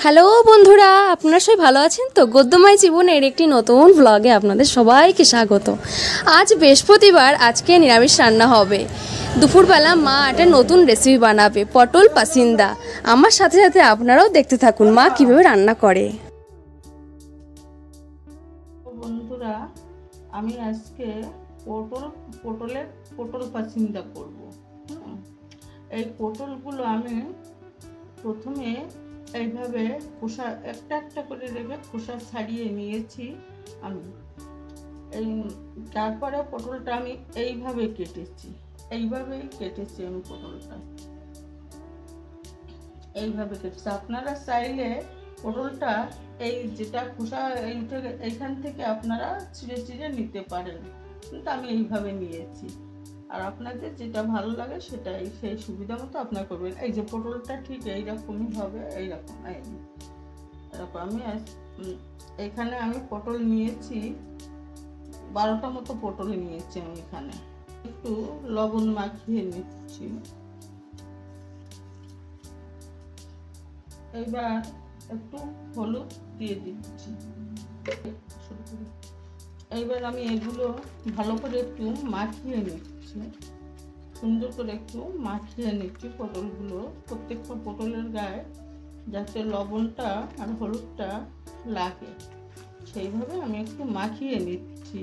Hello বন্ধুরা, আপনারা সবাই ভালো আছেন তো? গদ্যময় জীবনের একটি নতুন ব্লগে আপনাদের সবাইকে স্বাগত। আজ বৃহস্পতিবার, আজকে নিরামিষ রান্না হবে। দুপুরবেলা মা একটা নতুন রেসিপি বানাবে, পটল পাসিন্দা। আমার সাথে সাথে আপনারাও দেখতে থাকুন মা কিভাবে রান্না করে। বন্ধুরা, আমি আজকে পটল পাসিন্দা করব। এই পটলগুলো আমি প্রথমে এইভাবে খোসা একটা একটা করে রেখে খোসা ছাড়িয়ে নিয়েছি। আমি তারপরে পটলটা আমি এইভাবেই কেটেছি আমি পটলটা এইভাবে কেটেছি। আপনারা চাইলে পটলটা এই যেটা খোসা এইখান থেকে আপনারা ছিঁড়ে ছিঁড়ে নিতে পারেন, কিন্তু আমি এইভাবে নিয়েছি। আর আপনাদের যেটা ভালো লাগে সেটাই সেই সুবিধা মতো আপনারা করবেন। এই যে পটলটা ঠিক এইরকমই হবে, এইরকম আমি এখানে আমি পটল নিয়েছি 12টা মতো পটল নিয়েছি। আমি এখানে একটু লবণ মাখিয়ে নিচ্ছি। এবার একটু হলুদ দিয়ে দিচ্ছি। এইবার আমি এগুলো ভালো করে একটু মাখিয়ে নিচ্ছি, সুন্দর করে একটু মাখিয়ে নিচ্ছি পটলগুলো। প্রত্যেকটা পটলের গায়ে যাতে লবণটা আর হলুদটা লাগে সেইভাবে আমি একটু মাখিয়ে নিচ্ছি।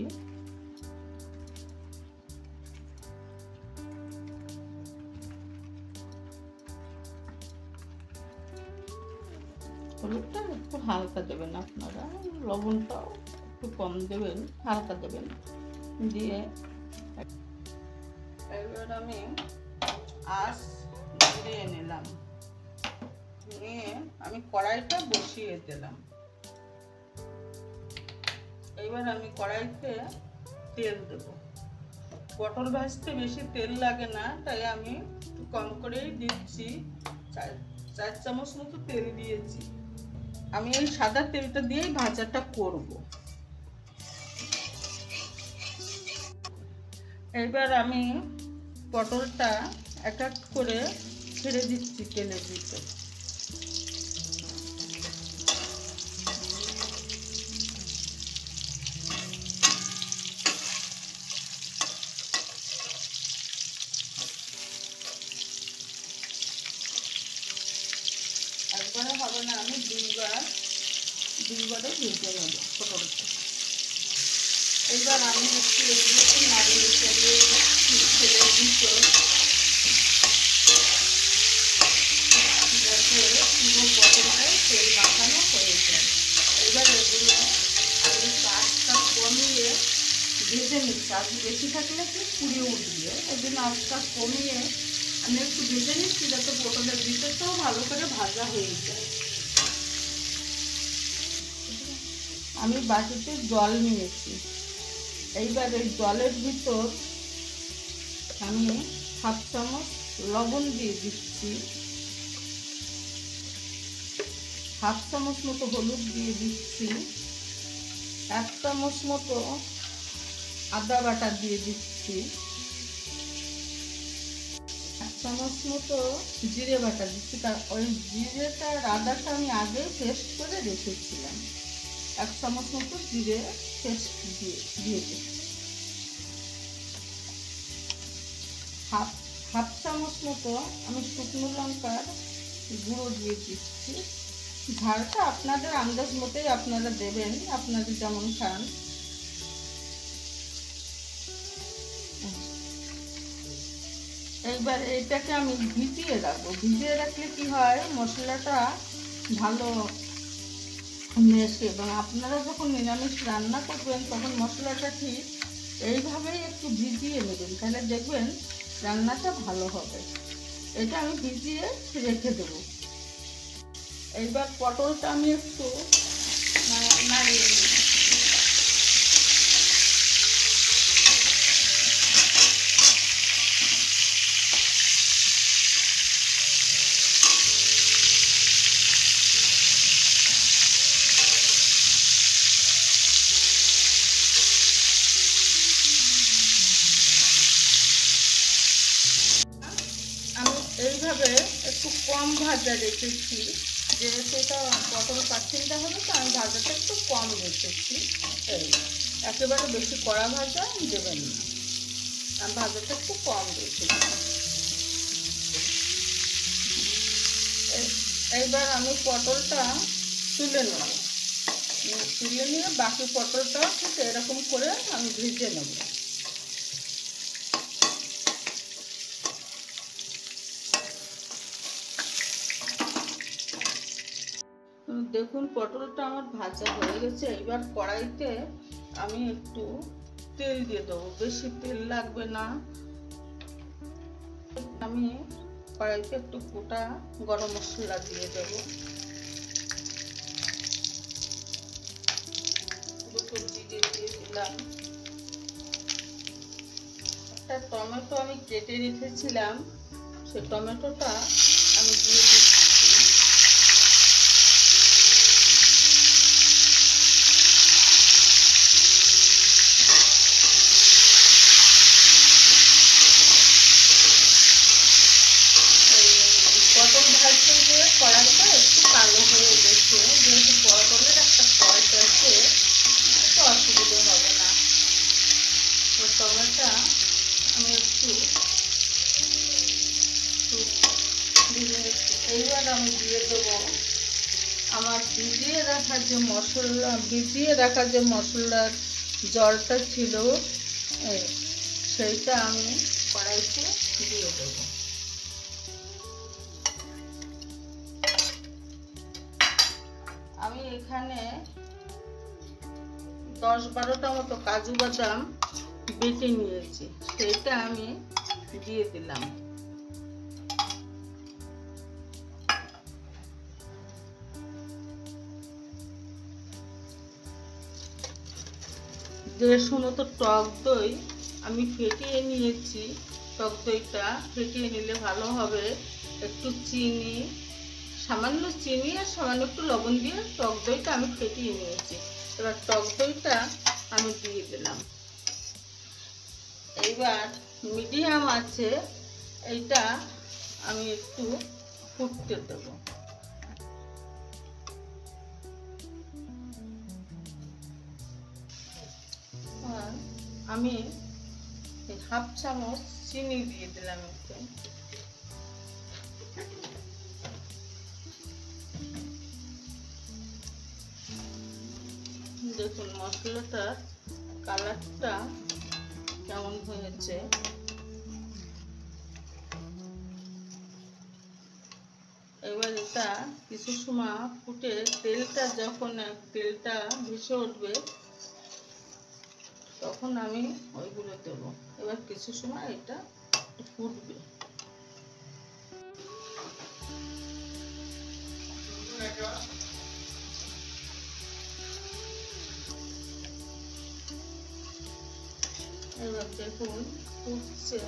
হলুদটা একটু হালকা দেবেন আপনারা, লবণটাও একটু কম দেবেন, হালকা দেবেন দিয়ে এবার আমি আঁচ ধরিয়ে নিলাম, নিয়ে আমি কড়াইটা বসিয়ে দিলাম। এবার আমি কড়াইতে তেল দেব। পটল ভাজতে বেশি তেল লাগে না, তাই আমি একটু কম করেই দিচ্ছি। 4 চামচ মতো তেল দিয়েছি। আমি এই সাদা তেলটা দিয়েই ভাজাটা করব। এবার আমি পটলটা এক এক করে ছেড়ে দিচ্ছি তেলের ভিতর। একবারে হবে না, আমি দুইবারে ভেজে নেব পটলটা। এবার আমি একটু এগুলোকে নাড়িয়ে তেলের ভিতর যাতে পুরো পটলটায় তেল মাখানো হয়ে যায়। এবার এগুলো আমি আঁচটা কমিয়ে ভেজে নিচ্ছি। আজ বেশি থাকলে কি পুড়িয়ে উঠবে, ওই জন্য আঁচটা কমিয়ে আমি একটু ভেজে নিচ্ছি যাতে পটলের ভিতরটাও ভালো করে ভাজা হয়ে যায়। আমি বাটিতে জল নিয়েছি। এইবার এই জলের ভিতর আমি 1/2 চামচ লবণ দিয়ে দিচ্ছি, 1/2 চামচ মতো হলুদ দিয়ে দিচ্ছি, 1 চামচ মতো আদা বাটা দিয়ে দিচ্ছি, 1 চামচ মতো জিরে বাটা দিচ্ছি। তার ওই জিরেটা আর আদাটা আমি আগে পেস্ট করে রেখেছিলাম। 1 চামচ মতো জিরে পেস্ট দিয়ে দিচ্ছি। হাফ চামচ মতো আমি শুকনো লঙ্কার গুঁড়ো দিয়ে দিচ্ছি। ঝালটা আপনাদের আন্দাজ মতোই আপনারা দেবেন, আপনাদের যেমন খান। এইবার এটাকে আমি ভিজিয়ে রাখবো। ভিজিয়ে রাখলে কি হয়, মশলাটা ভালো মেশে, এবং আপনারা যখন নিরামিষ রান্না করবেন তখন মশলাটা ঠিক এইভাবেই একটু ভিজিয়ে নেবেন, তাহলে দেখবেন রান্নাটা ভালো হবে। এটা আমি ভিজিয়ে রেখে দেব। এইবার পটলটা আমি একটু নাড়িয়ে নিই। এইভাবে একটু কম ভাজা রেখেছি, যেহেতু এটা পটল পাচ্ছিলটা হবে তো আমি ভাজাটা একটু কম রেখেছি। এই একেবারে বেশি কড়া ভাজা দেবেন না, আমি ভাজাটা একটু কম রেখেছি। এইবার আমি পটলটা তুলে নেব, তুলে নিয়ে বাকি পটলটা ঠিক এরকম করে আমি ভেজে নেব। দেখুন পটলটা আমার ভাজা হয়ে গেছে। এবার কড়াইতে আমি একটু তেল দিয়ে দেবো, বেশি তেল লাগবে না। আমি কড়াইতে একটু গোটা গরম মশলা দিয়ে দেবো, দুটো জিরে দিয়ে দিলাম। একটা টমেটো আমি কেটে রেখেছিলাম, সেই টমেটোটা আমি দিয়ে দিচ্ছি। পটল ভাজতে গিয়ে কড়াইটা একটু কালো হয়ে গেছে, যেহেতু পটলের একটা কড়াইটা আছে একটু অসুবিধে হবে না। টমেটোটা আমি একটু এইবার আমি দিয়ে দেবো আমার ভিজিয়ে রাখা যে মশলার জলটা ছিল সেইটা আমি কড়াইতে দিয়ে দেবো। আমি এখানে 10-12টা মতো কাজু বাদাম বেটে নিয়েছি, সেটা আমি দিয়ে দিলাম। দেড়শো মতো টক দই আমি ফেটিয়ে নিয়েছি। টক দইটা ফেটিয়ে নিলে ভালো হবে। একটু চিনি, সামান্য চিনি আর সামান্য একটু লবণ দিয়ে টক দইটা আমি ফেটিয়ে নিয়েছি। এবার টক দইটা আমি দিয়ে দিলাম। এইবার মিডিয়াম আছে এইটা আমি একটু ফুটতে দেব। আমি 1/2 চামচ চিনি দিয়ে দিলাম একটু। দেখুন মশলাটার কালারটা কেমন হয়েছে। এবার এটা কিছু সময় ফুটে তেলটা ভেসে উঠবে তখন আমি ওইগুলো দেবো। এবার কিছু সময় এটা ফুটবে। এবার দেখুন ফুটছে।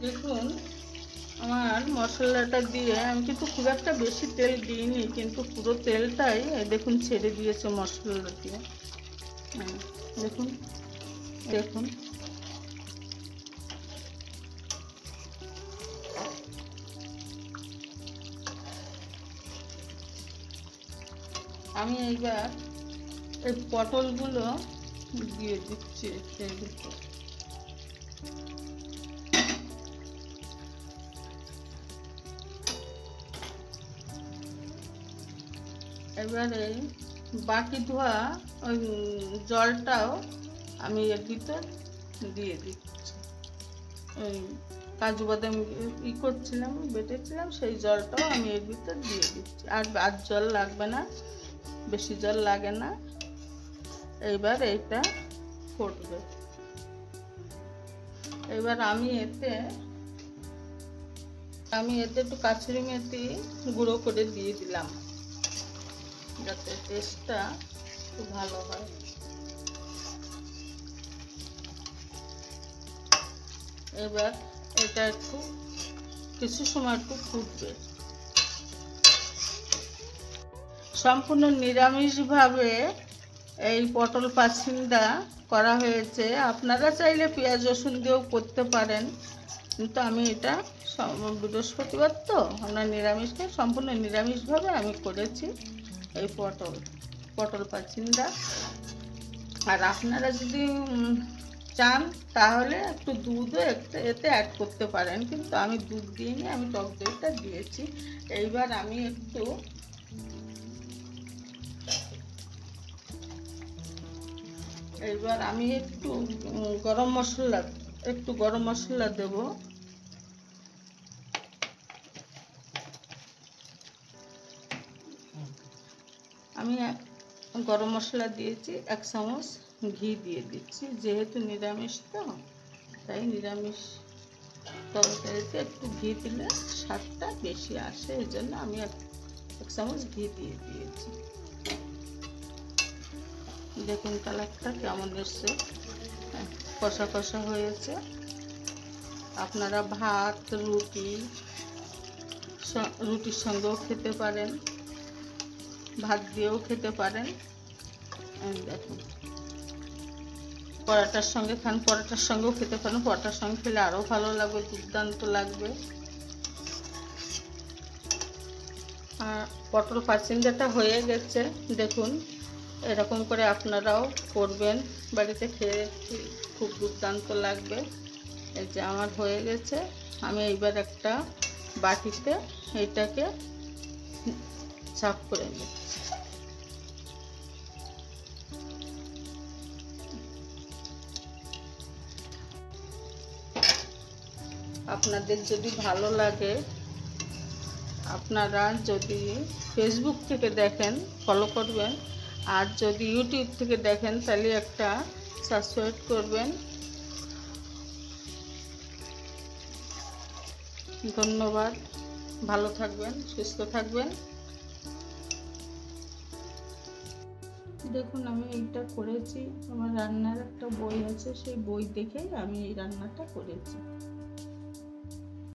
দেখুন আমার মশলাটা দিয়ে আমি কিন্তু খুব একটা বেশি তেল দিইনি, কিন্তু পুরো তেলটাই দেখুন ছেড়ে দিয়েছে মশলাটা দিয়ে। দেখুন দেখুন আমি এইবার এই পটলগুলো দিয়ে দিচ্ছি এর ভিতর। এবারে বাকি ধোয়া ওই জলটাও আমি এর ভিতর দিয়ে দিচ্ছি। ওই কাজু বাদাম করছিলাম, বেটেছিলাম, সেই জলটাও আমি এর ভিতর দিয়ে দিচ্ছি। আর জল লাগবে না, বেশি জল লাগে না। এইবার এইটা ফুটবে। এবার আমি এতে একটু কাসুরি মেথি গুঁড়ো করে দিয়ে দিলাম, যাতে টেস্টটা খুব ভালো হয়। এবার এটা একটু কিছু সময় একটু ফুটবে। সম্পূর্ণ নিরামিষভাবে এই পটল পাছিন্দা করা হয়েছে। আপনারা চাইলে পেঁয়াজ রসুন দিয়েও করতে পারেন, কিন্তু আমি এটা বৃহস্পতিবার তো আমরা নিরামিষকে সম্পূর্ণ নিরামিষভাবে আমি করেছি এই পটল পাছিন্দা। আর আপনারা যদি চান তাহলে একটু দুধও এতে অ্যাড করতে পারেন, কিন্তু আমি দুধ দিইনি, আমি টক দইটা দিয়েছি। এইবার আমি একটু গরম মশলা দেব। আমি গরম মশলা দিয়েছি, 1 চামচ ঘি দিয়ে দিচ্ছি। যেহেতু নিরামিষ তো তাই নিরামিষ তরকারিতে একটু ঘি দিলে স্বাদটা বেশি আসে, এই জন্য আমি 1 চামচ ঘি দিয়ে দিয়েছি। দেখুন কালারটা কেমন এসছে, কষা কষা হয়েছে। আপনারা ভাত রুটির সঙ্গেও খেতে পারেন, ভাত দিয়েও খেতে পারেন। দেখুন পরোটার সঙ্গে খান, পরোটার সঙ্গেও খেতে পারেন, পরোটার সঙ্গে খেলে আরও ভালো লাগবে, দুর্দান্ত লাগবে। আর পটল পাছিন্দাটা হয়ে গেছে, দেখুন এরকম করে আপনারাও করবেন, বাড়িতে খেয়ে খুব দুর্দান্ত লাগবে। এই যে আমার হয়ে গেছে, আমি এইবার একটা বাটিতে এইটাকে সার্ভ করে নিচ্ছি। আপনাদের যদি ভালো লাগে, আপনারা যদি ফেসবুক থেকে দেখেন ফলো করবেন, আর যদি ইউটিউব থেকে দেখেন তাহলে একটা সাবস্ক্রাইব করবেন। ধন্যবাদ, ভালো থাকবেন, সুস্থ থাকবেন। দেখুন আমি এইটা করেছি, আমার রান্নার একটা বই আছে, সেই বই দেখেই আমি এই রান্নাটা করেছি।